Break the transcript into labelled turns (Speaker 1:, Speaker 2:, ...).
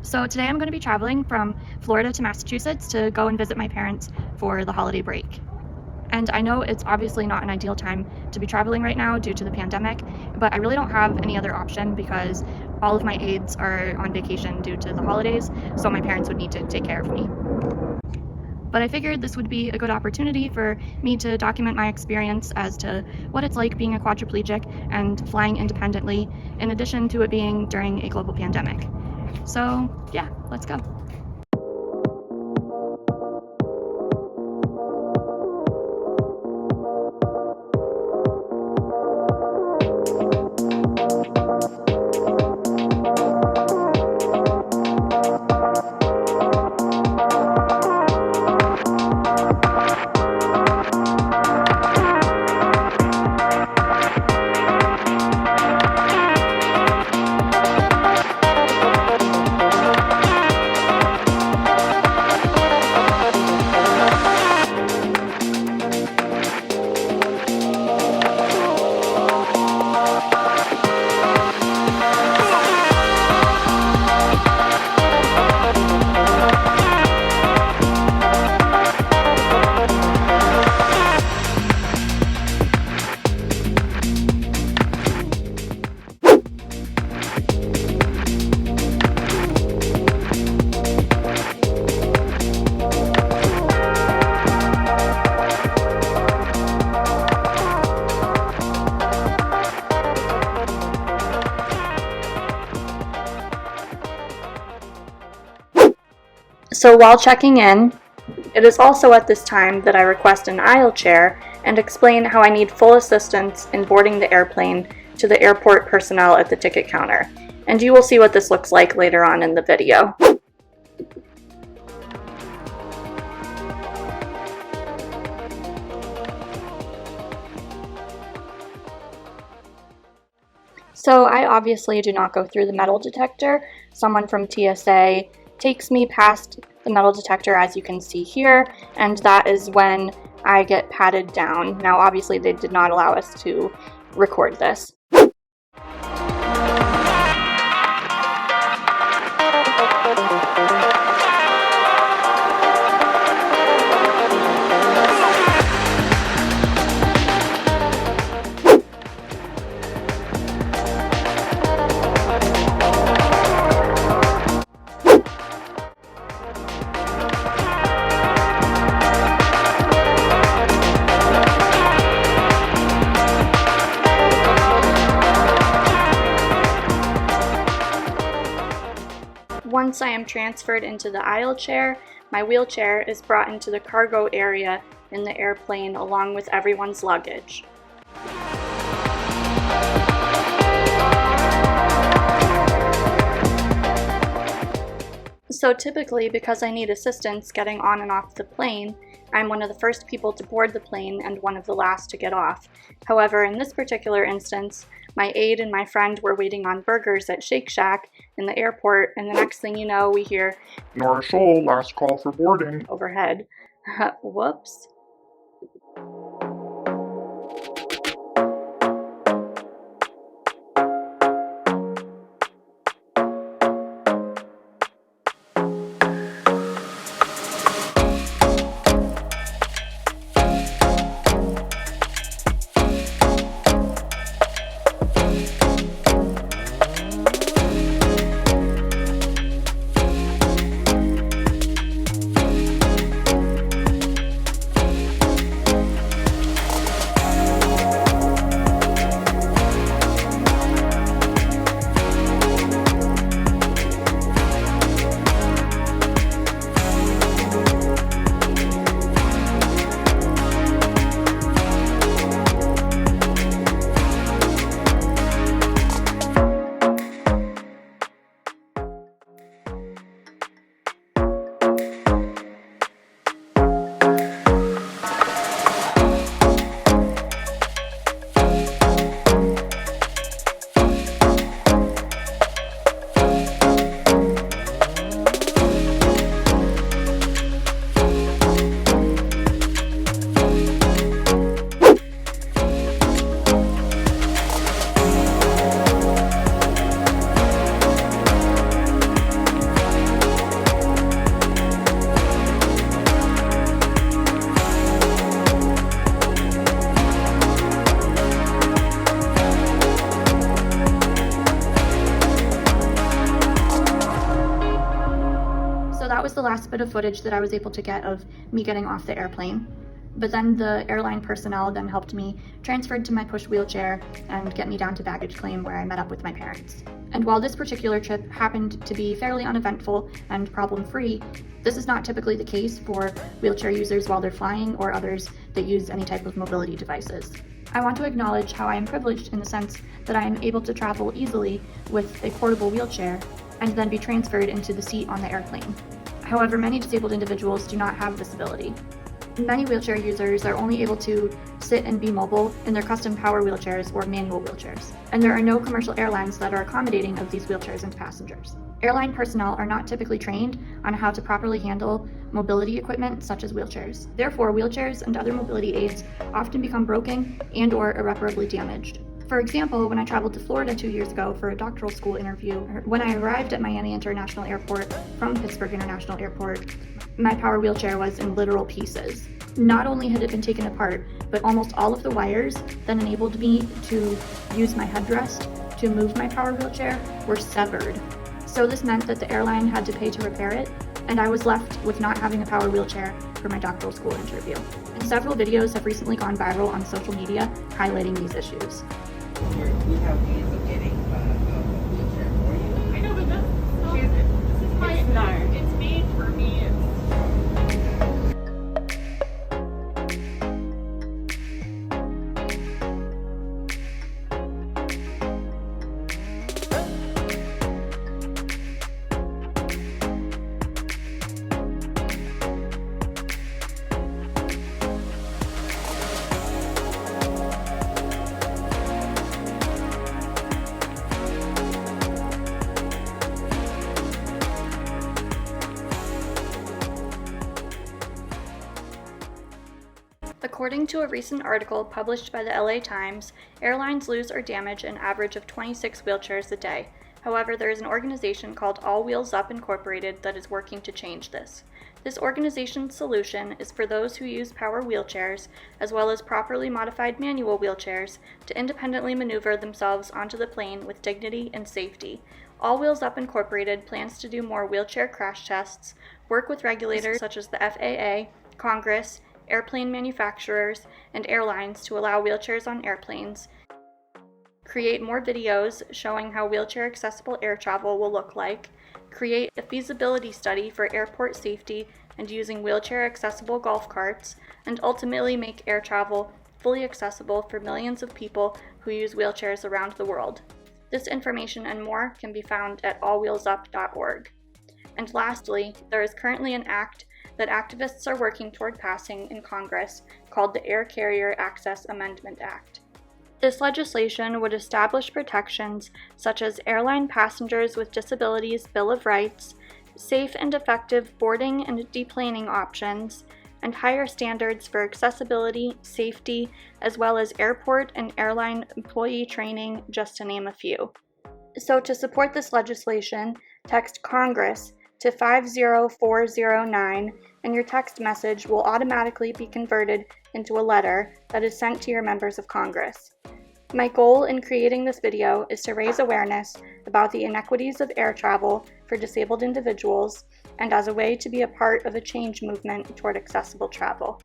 Speaker 1: So today I'm going to be traveling from Florida to Massachusetts to go and visit my parents for the holiday break. And I know it's obviously not an ideal time to be traveling right now due to the pandemic, but I really don't have any other option because all of my aides are on vacation due to the holidays, so my parents would need to take care of me. But I figured this would be a good opportunity for me to document my experience as to what it's like being a quadriplegic and flying independently, in addition to it being during a global pandemic. So, yeah, let's go. So while checking in, it is also at this time that I request an aisle chair and explain how I need full assistance in boarding the airplane to the airport personnel at the ticket counter. And you will see what this looks like later on in the video. So I obviously do not go through the metal detector. Someone from TSA takes me past the metal detector, as you can see here, and that is when I get patted down. Now obviously they did not allow us to record this. Once I am transferred into the aisle chair, my wheelchair is brought into the cargo area in the airplane along with everyone's luggage. So typically, because I need assistance getting on and off the plane, I'm one of the first people to board the plane and one of the last to get off. However, in this particular instance, my aide and my friend were waiting on burgers at Shake Shack in the airport, and the next thing you know, we hear,
Speaker 2: "Marshall, last call for boarding."
Speaker 1: overhead. Whoops. was the last bit of footage that I was able to get of me getting off the airplane. But then the airline personnel then helped me transfer to my push wheelchair and get me down to baggage claim, where I met up with my parents. And while this particular trip happened to be fairly uneventful and problem-free, this is not typically the case for wheelchair users while they're flying or others that use any type of mobility devices. I want to acknowledge how I am privileged in the sense that I am able to travel easily with a portable wheelchair and then be transferred into the seat on the airplane. However, many disabled individuals do not have this ability. Many wheelchair users are only able to sit and be mobile in their custom power wheelchairs or manual wheelchairs, and there are no commercial airlines that are accommodating of these wheelchairs and passengers. Airline personnel are not typically trained on how to properly handle mobility equipment such as wheelchairs. Therefore, wheelchairs and other mobility aids often become broken and/or irreparably damaged. For example, when I traveled to Florida 2 years ago for a doctoral school interview, when I arrived at Miami International Airport from Pittsburgh International Airport, my power wheelchair was in literal pieces. Not only had it been taken apart, but almost all of the wires that enabled me to use my headrest to move my power wheelchair were severed. So this meant that the airline had to pay to repair it, and I was left with not having a power wheelchair for my doctoral school interview. And several videos have recently gone viral on social media highlighting these issues.
Speaker 3: We have means of getting a wheelchair for you.
Speaker 4: I know, but this is my, no, it's made for me.
Speaker 1: According to a recent article published by the LA Times, airlines lose or damage an average of 26 wheelchairs a day. However, there is an organization called All Wheels Up Incorporated that is working to change this. This organization's solution is for those who use power wheelchairs, as well as properly modified manual wheelchairs, to independently maneuver themselves onto the plane with dignity and safety. All Wheels Up Incorporated plans to do more wheelchair crash tests, work with regulators such as the FAA, Congress, airplane manufacturers, and airlines to allow wheelchairs on airplanes, create more videos showing how wheelchair accessible air travel will look like, create a feasibility study for airport safety and using wheelchair accessible golf carts, and ultimately make air travel fully accessible for millions of people who use wheelchairs around the world. This information and more can be found at allwheelsup.org. And lastly, there is currently an act that activists are working toward passing in Congress called the Air Carrier Access Amendment Act. This legislation would establish protections such as airline passengers with disabilities Bill of Rights, safe and effective boarding and deplaning options, and higher standards for accessibility, safety, as well as airport and airline employee training, just to name a few. So to support this legislation, text Congress to 50409, and your text message will automatically be converted into a letter that is sent to your members of Congress. My goal in creating this video is to raise awareness about the inequities of air travel for disabled individuals and as a way to be a part of a change movement toward accessible travel.